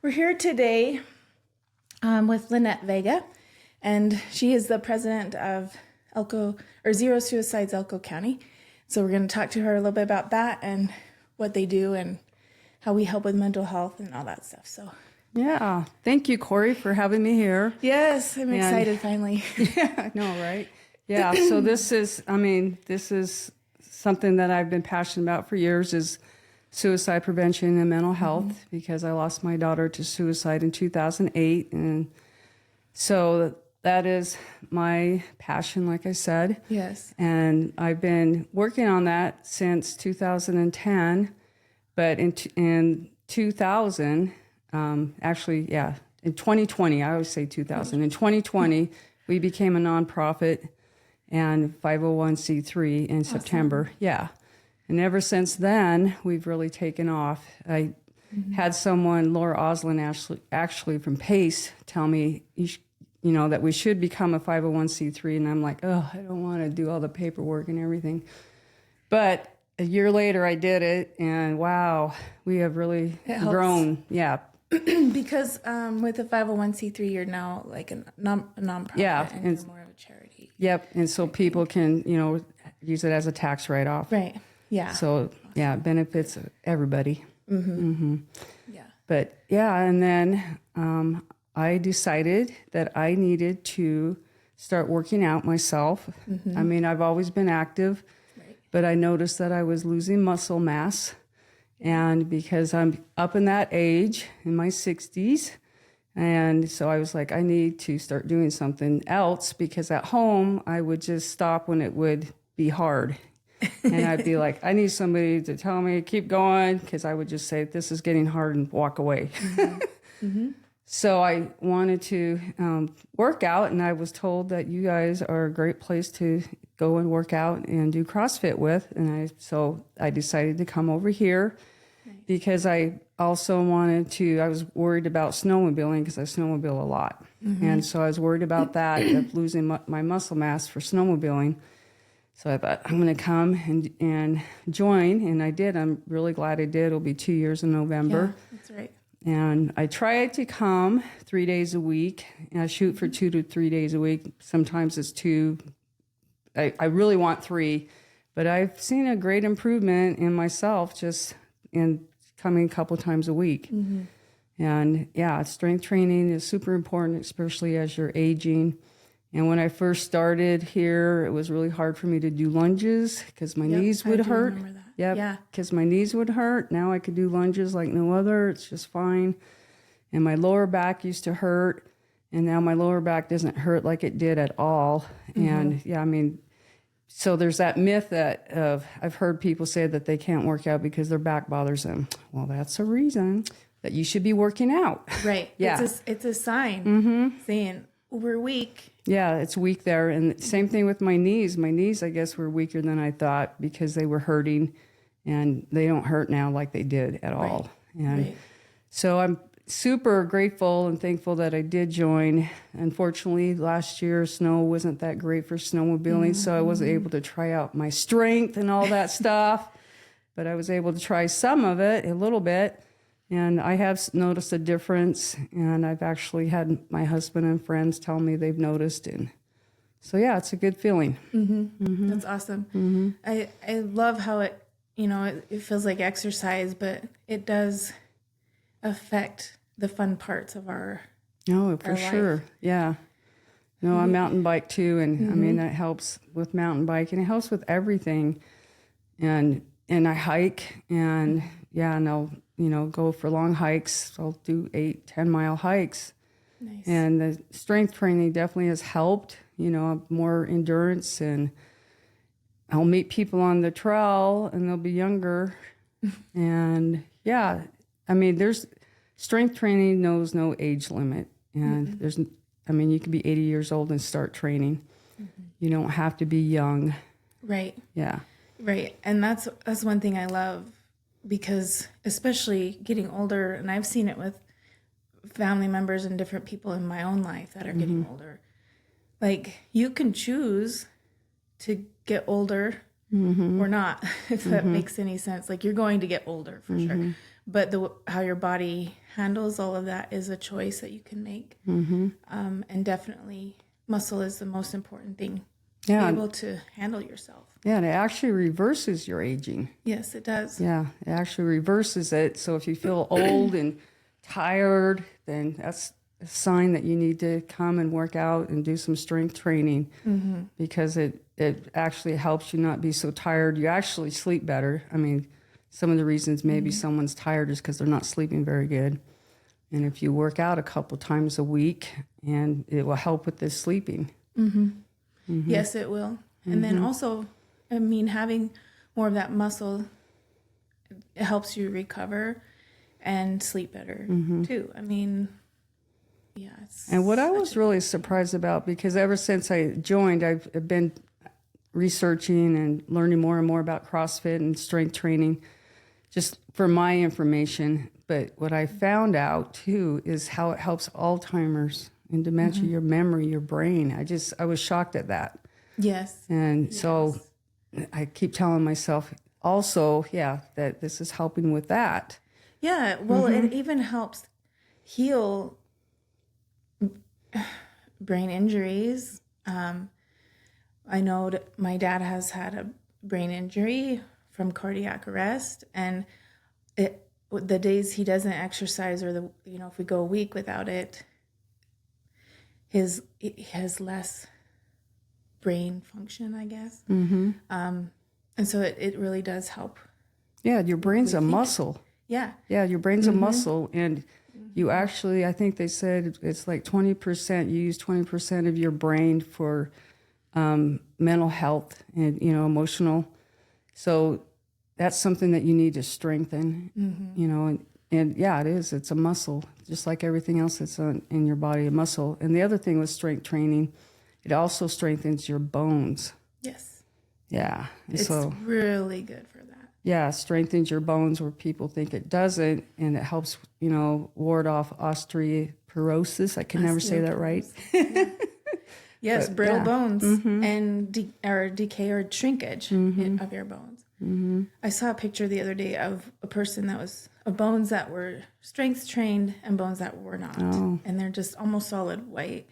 We're here today with Lynette Vega, and she is the president of Zero Suicides Elko County. So we're going to talk to her a little bit about that and what they do and how we help with mental health and all that stuff. So yeah, thank you, Corey, for having me here. yes, I'm excited finally. Yeah, I know, right? Yeah, so this is something that I've been passionate about for years, is suicide prevention and mental health, because I lost my daughter to suicide in 2008. And so that is my passion, like I said. Yes. And I've been working on that since 2010. But in 2000, in 2020, I always say 2000. In 2020, we became a nonprofit and 501c3 in September. Yeah. And ever since then, we've really taken off. I had someone, Laura Oslin, actually from PACE, tell me, that we should become a 501c3. And I'm like, oh, I don't want to do all the paperwork and everything. But a year later, I did it. And wow, we have really grown. Yeah. Because with the 501c3, you're now like a nonprofit, and you're more of a charity. Yep. And so people can, use it as a tax write-off. Right. Yeah. So, yeah, it benefits everybody. Yeah. But, yeah, and then I decided that I needed to start working out myself. I mean, I've always been active, but I noticed that I was losing muscle mass. And because I'm up in that age, in my 60s, and so I was like, I need to start doing something else, because at home I would just stop when it would be hard. And I'd be like, I need somebody to tell me, keep going, because I would just say, this is getting hard, and walk away. So I wanted to work out, and I was told that you guys are a great place to go and work out and do CrossFit with. And so I decided to come over here because I also I was worried about snowmobiling, because I snowmobile a lot. And so I was worried about that, of losing my muscle mass for snowmobiling. So I thought, I'm going to come and join, and I did. I'm really glad I did. It'll be 2 years in November. Yeah, that's right. And I try to come 3 days a week, and I shoot for 2 to 3 days a week. Sometimes it's 2. I really want 3, but I've seen a great improvement in myself just in coming a couple times a week. And yeah, strength training is super important, especially as you're aging. And when I first started here, it was really hard for me to do lunges because my knees would hurt. Remember that. Yep. Yeah. Because my knees would hurt. Now I could do lunges like no other. It's just fine. And my lower back used to hurt. And now my lower back doesn't hurt like it did at all. And yeah, I mean, so there's that myth that I've heard people say that they can't work out because their back bothers them. Well, that's a reason that you should be working out. Right. Yeah. It's a sign saying we're weak. Yeah, it's weak there. And same thing with my knees. My knees, I guess, were weaker than I thought because they were hurting, and they don't hurt now like they did at all. And so I'm super grateful and thankful that I did join. Unfortunately, last year, snow wasn't that great for snowmobiling, so I wasn't able to try out my strength and all that stuff. But I was able to try some of it, a little bit. And I have noticed a difference, and I've actually had my husband and friends tell me they've noticed. And so, yeah, it's a good feeling. That's awesome. I love how it feels like exercise, but it does affect the fun parts of our for sure. Life. Yeah. No, I mountain bike too, and I mean, that helps with mountain biking. It helps with everything. And I hike, and and I'll go for long hikes. I'll do 8-10 mile hikes. Nice. And the strength training definitely has helped, more endurance, and I'll meet people on the trail and they'll be younger. And yeah, I mean, strength training knows no age limit. And you can be 80 years old and start training. You don't have to be young. Right. Yeah. Right. And that's one thing I love, because especially getting older, and I've seen it with family members and different people in my own life that are getting older. Like, you can choose to get older or not, if that makes any sense. Like, you're going to get older for sure. But how your body handles all of that is a choice that you can make. And definitely muscle is the most important thing. Yeah. Be able to handle yourself. Yeah, and it actually reverses your aging. Yes, it does. Yeah, it actually reverses it. So if you feel old and tired, then that's a sign that you need to come and work out and do some strength training, because it actually helps you not be so tired. You actually sleep better. I mean, some of the reasons maybe someone's tired is because they're not sleeping very good. And if you work out a couple times a week, and it will help with the sleeping. Yes, it will. And then also, I mean, having more of that muscle, it helps you recover and sleep better too. I mean, yeah. And what I was really surprised about, because ever since I joined, I've been researching and learning more and more about CrossFit and strength training, just for my information. But what I found out too is how it helps Alzheimer's and dementia, your memory, your brain. I was shocked at that. Yes. And so I keep telling myself also, that this is helping with that. Yeah. Well, it even helps heal brain injuries. I know that my dad has had a brain injury from cardiac arrest, and the days he doesn't exercise, or if we go a week without it, he has less brain function, I guess. And so it really does help. Yeah, your brain's a muscle. Yeah. Yeah, your brain's a muscle, and you actually, I think they said it's like 20%, you use 20% of your brain for mental health and, emotional. So that's something that you need to strengthen, and yeah, it is. It's a muscle, just like everything else that's in your body, a muscle. And the other thing with strength training, it also strengthens your bones. Yes. Yeah. It's really good for that. Yeah, strengthens your bones where people think it doesn't, and it helps, ward off osteoporosis. I can never say that right. Yes, But, brittle yeah. bones and decay or shrinkage of your bones. I saw a picture the other day of a person of bones that were strength trained and bones that were not. And they're just almost solid white.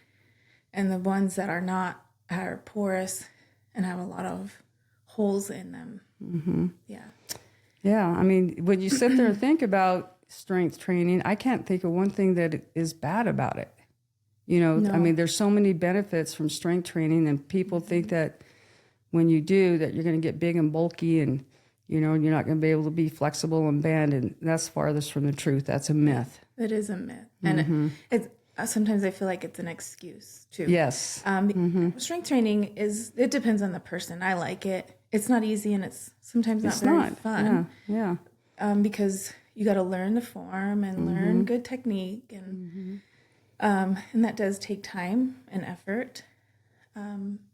And the ones that are not are porous and have a lot of holes in them. Yeah. Yeah, I mean, when you sit there and think about strength training, I can't think of one thing that is bad about it. No. I mean, there's so many benefits from strength training, and people think that when you do that, you're going to get big and bulky, and, you're not going to be able to be flexible and bend. And that's farthest from the truth. That's a myth. It is a myth. And it's sometimes I feel like it's an excuse too. Yes. Strength training it depends on the person. I like it. It's not easy, and it's sometimes not very fun. Yeah. Because you got to learn the form and learn good technique, and that does take time and effort.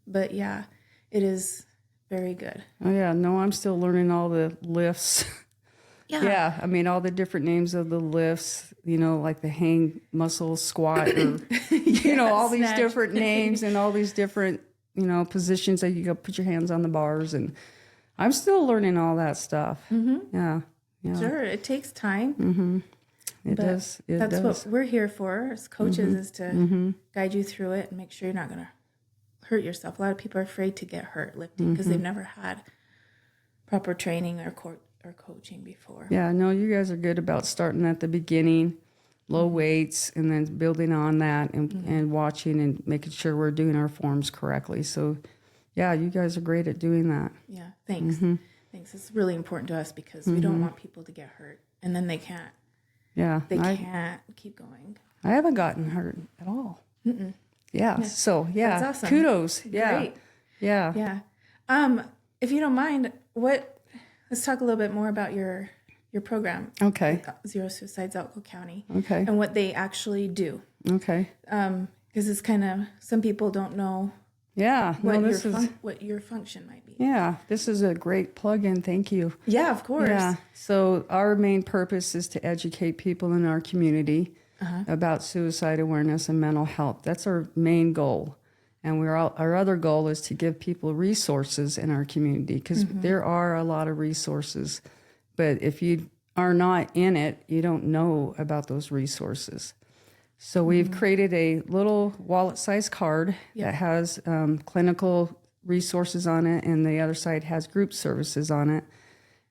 But yeah, it is very good. Oh yeah. No, I'm still learning all the lifts. Yeah. I mean, all the different names of the lifts, like the hang muscle squat, or, all these snatch. different names and all these different, positions that you go put your hands on the bars. And I'm still learning all that stuff. Yeah. Sure. It takes time. It does. That's what we're here for as coaches, is to guide you through it and make sure you're not going to hurt yourself. A lot of people are afraid to get hurt lifting because they've never had proper training or coaching before. Yeah, no, you guys are good about starting at the beginning, low weights, and then building on that and watching and making sure we're doing our forms correctly. So, yeah, you guys are great at doing that. Yeah, thanks. Thanks. It's really important to us because we don't want people to get hurt, and then they can't. Yeah. They can't keep going. I haven't gotten hurt at all. Yeah. So, yeah. That's awesome. Kudos. Yeah. Great. Yeah. Yeah. If you don't mind, let's talk a little bit more about your program. Okay. Zero Suicides Elko County. Okay. And what they actually do. Okay. Because it's kind of, some people don't know Yeah. what your function might be. Yeah. This is a great plug-in. Thank you. Yeah, of course. Yeah. So our main purpose is to educate people in our community about suicide awareness and mental health. That's our main goal. And our other goal is to give people resources in our community, because there are a lot of resources. But if you are not in it, you don't know about those resources. So we've created a little wallet-sized card that has clinical resources on it, and the other side has group services on it.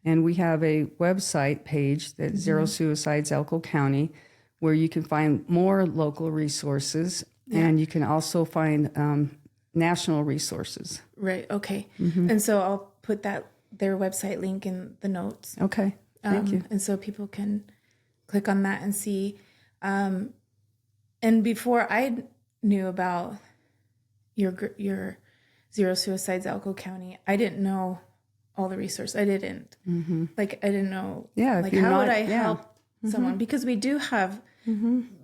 And we have a website page that's Zero Suicides Elko County, where you can find more local resources, and you can also find national resources. Right. Okay. And so I'll put their website link in the notes. Okay. Thank you. And so people can click on that and see. And before I knew about your Zero Suicides Elko County, I didn't know all the resources. I didn't. Like, I didn't know. Yeah. Like, how would I help someone? Because we do have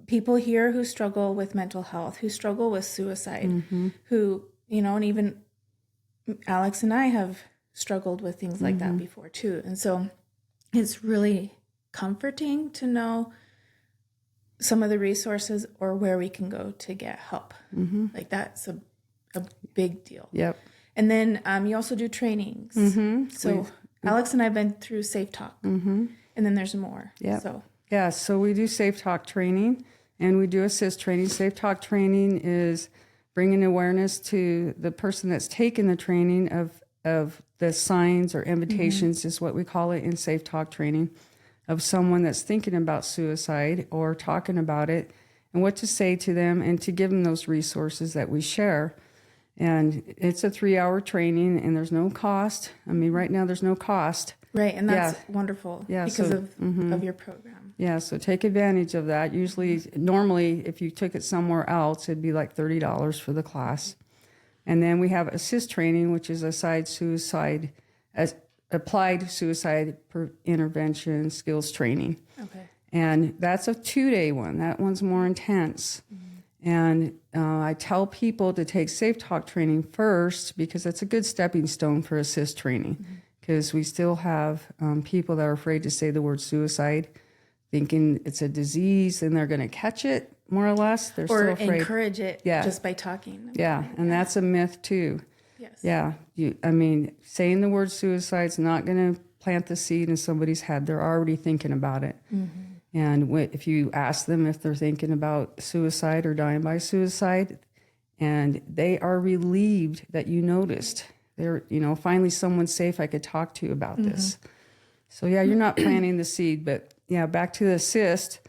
people here who struggle with mental health, who struggle with suicide, who, and even Alex and I have struggled with things like that before too. And so it's really comforting to know some of the resources or where we can go to get help. Like, that's a big deal. Yep. And then you also do trainings. So Alex and I have been through Safe Talk. And then there's more. Yeah, so we do Safe Talk training, and we do assist training. Safe Talk training is bringing awareness to the person that's taken the training of the signs or invitations is what we call it in Safe Talk training, of someone that's thinking about suicide or talking about it, and what to say to them, and to give them those resources that we share. And it's a 3-hour training, and there's no cost. I mean, right now there's no cost. Right, and that's wonderful because of your program. Yeah, so take advantage of that. Normally, if you took it somewhere else, it'd be like $30 for the class. And then we have assist training, which is applied suicide intervention skills training. Okay. And that's a 2-day one. That one's more intense. And I tell people to take Safe Talk training first, because it's a good stepping stone for assist training. Because we still have people that are afraid to say the word suicide, thinking it's a disease and they're going to catch it, more or less. They're or still afraid. Encourage it just by talking. Yeah, and that's a myth too. Yes. Yeah, saying the word suicide is not going to plant the seed in somebody's head. They're already thinking about it. And if you ask them if they're thinking about suicide or dying by suicide, and they are relieved that you noticed. They're, finally someone's safe I could talk to about this. So yeah, you're not planting the seed, but yeah, back to the assist.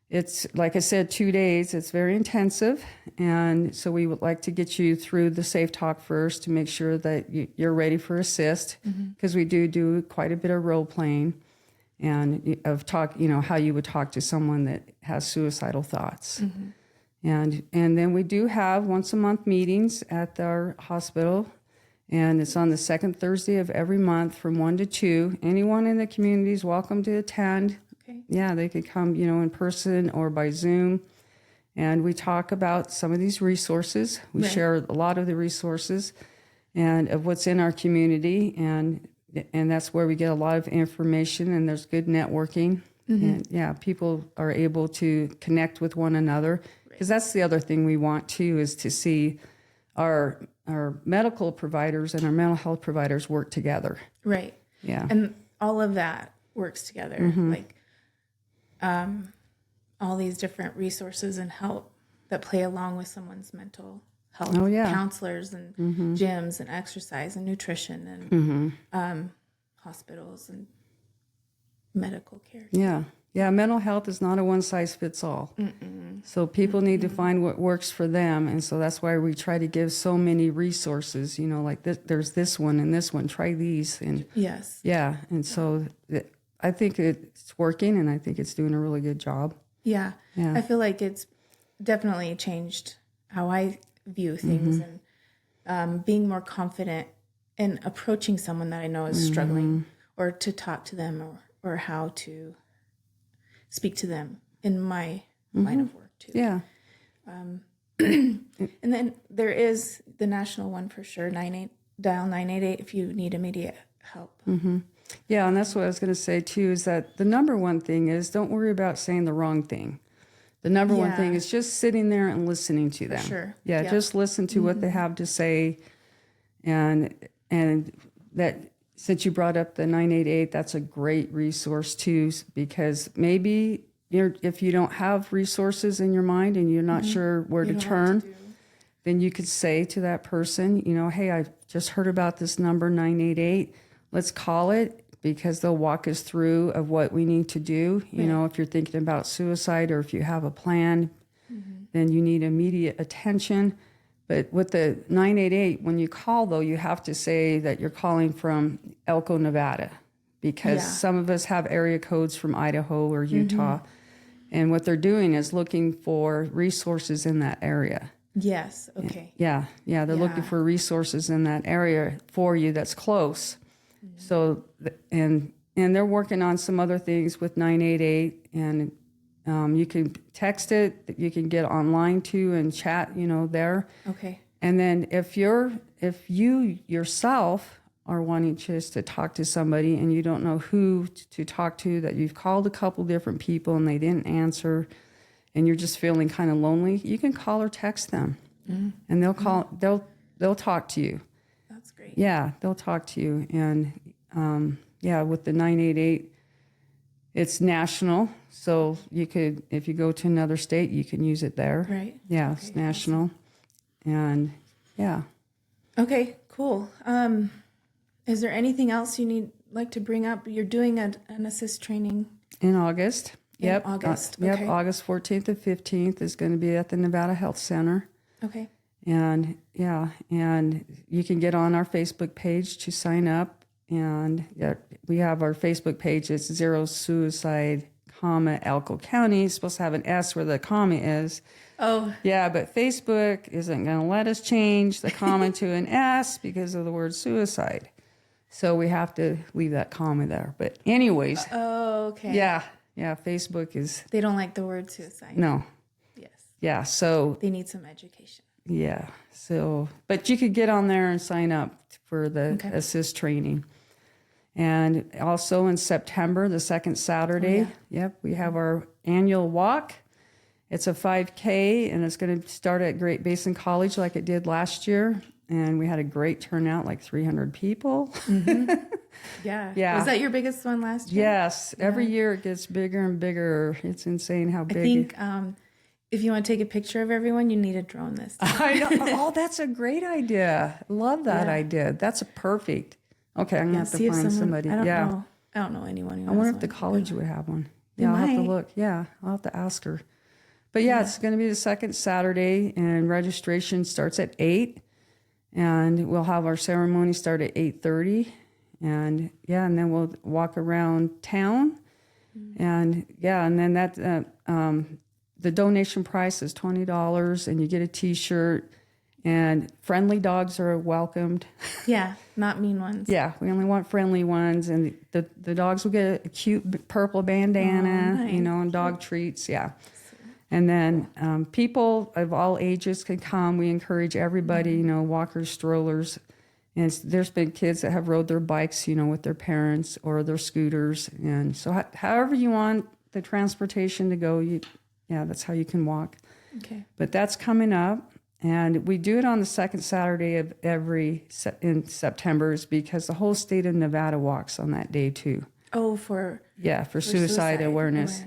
It's, like I said, 2 days. It's very intensive. And so we would like to get you through the Safe Talk first to make sure that you're ready for assist, because we do quite a bit of role playing and of talk, how you would talk to someone that has suicidal thoughts. And then we do have once a month meetings at our hospital. And it's on the second Thursday of every month from 1 to 2. Anyone in the community is welcome to attend. Okay. Yeah, they could come, in person or by Zoom. And we talk about some of these resources. We share a lot of the resources and of what's in our community. And that's where we get a lot of information, and there's good networking. And yeah, people are able to connect with one another. Because that's the other thing we want too, is to see our medical providers and our mental health providers work together. Right. Yeah. And all of that works together. Like all these different resources and help that play along with someone's mental health. Oh, yeah. Counselors and gyms and exercise and nutrition and hospitals and medical care. Yeah. Yeah, mental health is not a one-size-fits-all. So people need to find what works for them. And so that's why we try to give so many resources, like this, there's this one and this one, try these. And yes. Yeah, and so I think it's working, and I think it's doing a really good job. Yeah. Yeah. I feel like it's definitely changed how I view things and being more confident in approaching someone that I know is struggling, or to talk to them or how to speak to them in my line of work too. Yeah. And then there is the national one for sure, dial 988 if you need immediate help. Yeah, and that's what I was going to say too, is that the number one thing is don't worry about saying the wrong thing. The number one thing is just sitting there and listening to them. Sure. Yeah, just listen to what they have to say, and that since you brought up the 988, that's a great resource too, because maybe if you don't have resources in your mind and you're not sure where to turn, then you could say to that person, hey, I just heard about this number 988. Let's call it, because they'll walk us through of what we need to do. If you're thinking about suicide or if you have a plan, then you need immediate attention. But with the 988, when you call, though, you have to say that you're calling from Elko, Nevada, because some of us have area codes from Idaho or Utah. And what they're doing is looking for resources in that area. Yes. Okay. Yeah. They're looking for resources in that area for you that's close. So, and they're working on some other things with 988, and you can text it, you can get online too and chat, there. Okay. And then if you yourself are wanting just to talk to somebody and you don't know who to talk to, that you've called a couple different people and they didn't answer, and you're just feeling kind of lonely, you can call or text them, and they'll talk to you. That's great. Yeah, they'll talk to you. And with the 988, it's national. So you could, if you go to another state, you can use it there. Right. Yeah, okay, it's national. Awesome. And yeah. Okay, cool. Is there anything else you like to bring up? You're doing an assist training in August. Yep. August. Yep. Okay. August 14th and 15th is going to be at the Nevada Health Center. Okay. And and you can get on our Facebook page to sign up. And we have our Facebook page. It's Zero Suicide, Elko County. It's supposed to have an S where the comma is. Oh. Yeah, but Facebook isn't going to let us change the comma to an S because of the word suicide. So we have to leave that comma there. But anyways. Oh, okay. Yeah, Facebook is... They don't like the word suicide. No. Yes. Yeah, so... They need some education. Yeah, so... But you could get on there and sign up for the assist training. And also in September, the second Saturday, we have our annual walk. It's a 5K, and it's going to start at Great Basin College like it did last year. And we had a great turnout, like 300 people. Yeah. Was that your biggest one last year? Yes. Every year it gets bigger and bigger. It's insane how big. I think if you want to take a picture of everyone, you need a drone this time. I know. Oh, that's a great idea. Love that idea. That's perfect. Okay, I'm going to have to find somebody. I don't know anyone who I wonder if the college would have one. I'll have to look. Yeah, I'll have to ask her. But it's going to be the second Saturday, and registration starts at 8. And we'll have our ceremony start at 8:30. And then we'll walk around town. And then that the donation price is $20, and you get a T-shirt. And friendly dogs are welcomed. Yeah, not mean ones. Yeah, we only want friendly ones. And the dogs will get a cute purple bandana, nice. And dog treats. Yeah. And then people of all ages can come. We encourage everybody, walkers, strollers. And there's been kids that have rode their bikes, with their parents or their scooters. And so however you want the transportation to go, that's how you can walk. Okay. But that's coming up. And we do it on the second Saturday of in September, because the whole state of Nevada walks on that day too. Oh, for suicide awareness.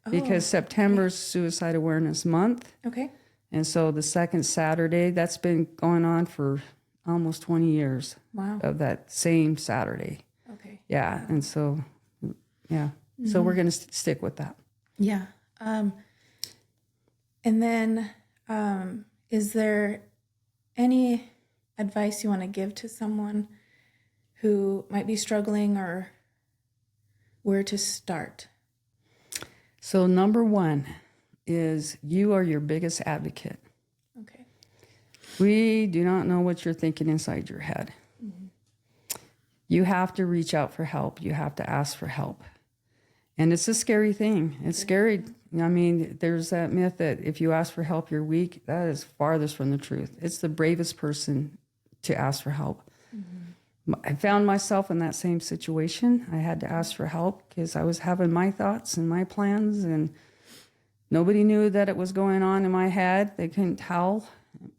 Oh, because September's Suicide Awareness Month. Okay. And so the second Saturday, that's been going on for almost 20 years. Wow. Of that same Saturday. Okay. Yeah. Wow. And so, so we're going to stick with that. Yeah. And then, is there any advice you want to give to someone who might be struggling, or where to start? So number one is you are your biggest advocate. Okay. We do not know what you're thinking inside your head. Mm-hmm. You have to reach out for help. You have to ask for help. And it's a scary thing. It's scary. I mean, there's that myth that if you ask for help, you're weak. That is farthest from the truth. It's the bravest person to ask for help. Mm-hmm. I found myself in that same situation. I had to ask for help because I was having my thoughts and my plans, and nobody knew that it was going on in my head. They couldn't tell.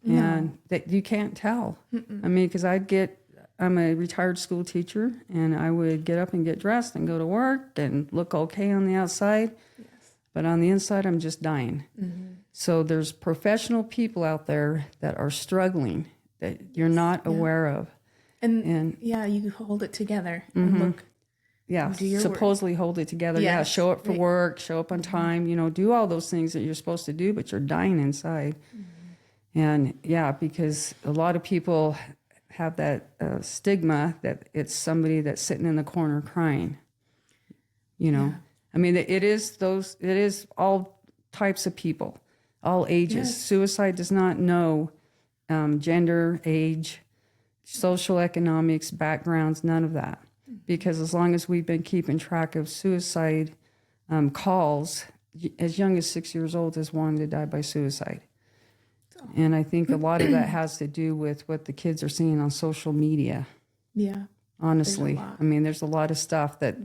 No. And that you can't tell. Mm-mm. I mean, because I'd get I'm a retired school teacher, and I would get up and get dressed and go to work and look okay on the outside. Yes. But on the inside, I'm just dying. So there's professional people out there that are struggling that you're not aware of. And you hold it together and look. Yeah, Do your supposedly hold it together. Yes, Yeah, show up for work, show up on time, do all those things that you're supposed to do, but you're dying inside. And because a lot of people have that stigma that it's somebody that's sitting in the corner crying. I mean, it is all types of people, all ages. Yes. Suicide does not know gender, age, social economics, backgrounds, none of that. Because as long as we've been keeping track of suicide calls, as young as 6 years old is wanting to die by suicide. And I think a lot of that has to do with what the kids are seeing on social media. Yeah. Honestly. I mean, there's a lot of stuff that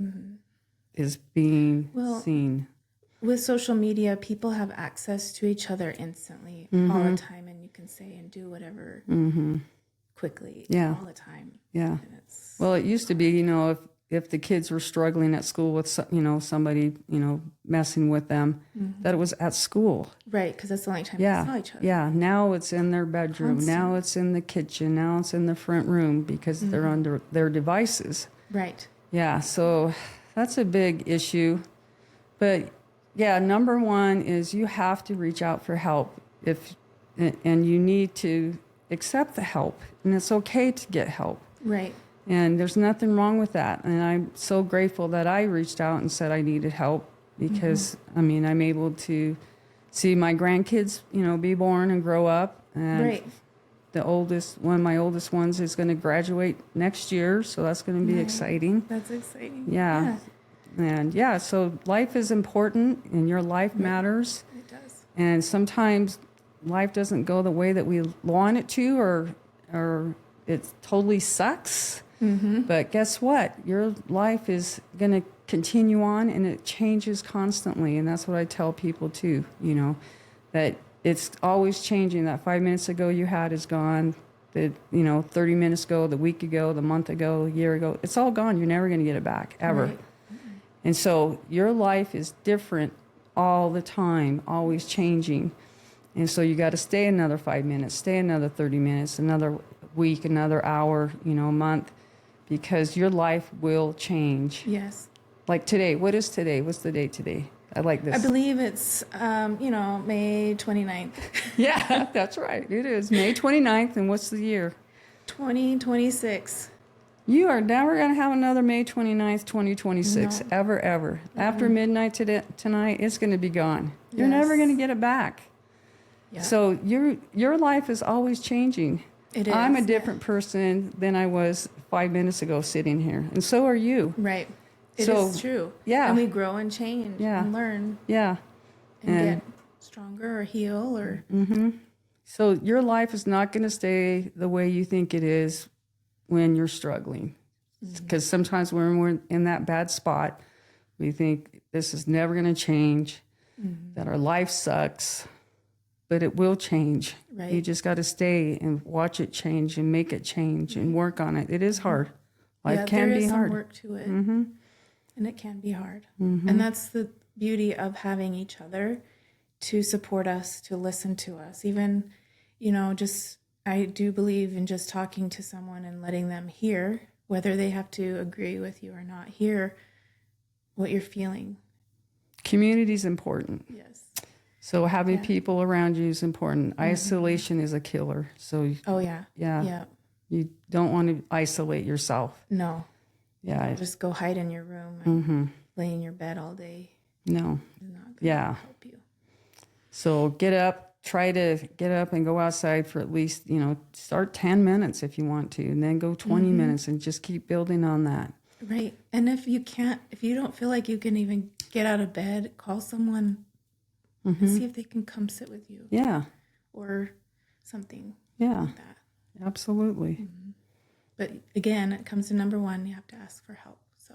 is being seen. With social media, people have access to each other instantly all the time, and you can say and do whatever quickly all the time. Yeah. Well, it used to be, if the kids were struggling at school with, somebody, messing with them, that it was at school. Right, because that's the only time they saw each other. Yeah, now it's in their bedroom. Now it's in the kitchen. Now it's in the front room because they're under their devices. Right. Yeah, so that's a big issue. But, number one is you have to reach out for help and you need to accept the help. And it's okay to get help. Right. And there's nothing wrong with that. And I'm so grateful that I reached out and said I needed help because, I'm able to see my grandkids, be born and grow up. And one of my oldest ones is going to graduate next year. So that's going to be exciting. That's exciting. Yeah. And so life is important and your life matters. It does. And sometimes life doesn't go the way that we want it to or it totally sucks. But guess what? Your life is going to continue on and it changes constantly. And that's what I tell people too, that it's always changing. That 5 minutes ago you had is gone. The 30 minutes ago, the week ago, the month ago, the year ago, it's all gone. You're never going to get it back, ever. Right. And so your life is different all the time, always changing. And so you got to stay another 5 minutes, stay another 30 minutes, another week, another hour, a month, because your life will change. Yes. Like today, what is today? What's the date today? I like this. I believe it's, May 29th. Yeah, that's right. It is May 29th. And what's the year? 2026. You are never going to have another May 29th, 2026, No. ever. After midnight tonight, it's going to be gone. You're never going to get it back. Yeah. So your life is always changing. It is. I'm a different person than I was 5 minutes ago sitting here. And so are you. Right. It is true. Yeah. And we grow and change and learn Yeah. and get stronger or heal or... So your life is not going to stay the way you think it is when you're struggling. Because sometimes when we're in that bad spot, we think this is never going to change, that our life sucks, but it will change. Right. You just got to stay and watch it change and make it change and work on it. It is hard. Life can be hard. There is some work to it. And it can be hard. And that's the beauty of having each other to support us, to listen to us. Even, I do believe in just talking to someone and letting them hear, whether they have to agree with you or not, hear what you're feeling. Community is important. Yes. So having people around you is important. Isolation is a killer. So Yeah. You don't want to isolate yourself. No. Yeah. Just go hide in your room and lay in your bed all day. No. It's not going to help you. So try to get up and go outside for at least, start 10 minutes if you want to, and then go 20 minutes and just keep building on that. Right. And if you don't feel like you can even get out of bed, call someone and see if they can come sit with you. Yeah. Or something like that. Absolutely. But again, it comes to number one, you have to ask for help. So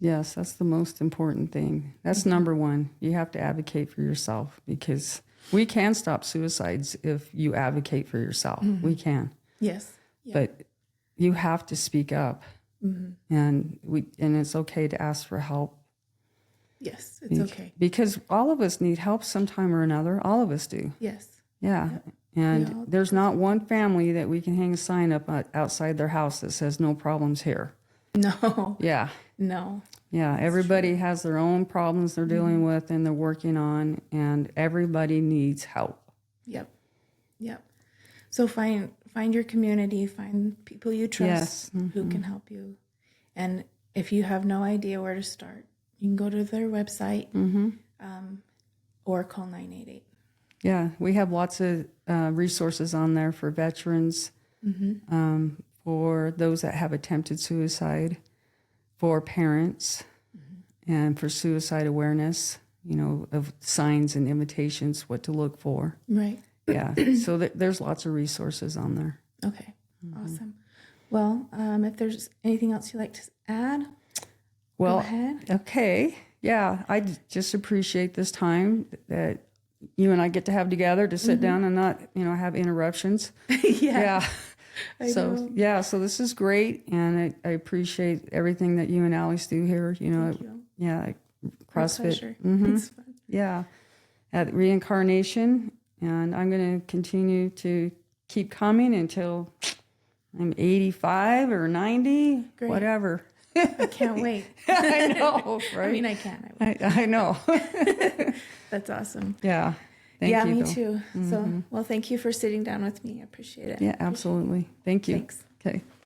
yes, that's the most important thing. That's number one. You have to advocate for yourself because we can stop suicides if you advocate for yourself. We can. yes. But you have to speak up, and it's okay to ask for help. Yes, it's okay. Because all of us need help sometime or another. All of us do. Yes. Yeah. Yep. And there's not one family that we can hang a sign up outside their house that says no problems here. No. Yeah. No. Yeah. Everybody has their own problems they're dealing with and they're working on, and everybody needs help. Yep. Yep. So find your community, find people you trust who can help you. And if you have no idea where to start, you can go to their website or call 988. Yeah, we have lots of resources on there for veterans, for those that have attempted suicide, for parents, and for suicide awareness, of signs and invitations, what to look for. Right. Yeah, so there's lots of resources on there. Okay, awesome. Well, if there's anything else you'd like to add, well, go ahead. Okay. Yeah, I just appreciate this time that you and I get to have together to sit down and not, have interruptions. Yeah. So this is great. And I appreciate everything that you and Alice do here, Thank you. Yeah, CrossFit. It's fun. Yeah, at Reincarnation. And I'm going to continue to keep coming until I'm 85 or 90, Great. whatever. I can't wait. I know, right? I mean, I can. I know. That's awesome. Yeah. Thank you. Me too. So, well, thank you for sitting down with me. I appreciate it. Yeah, absolutely. Thank you. Thanks. Okay.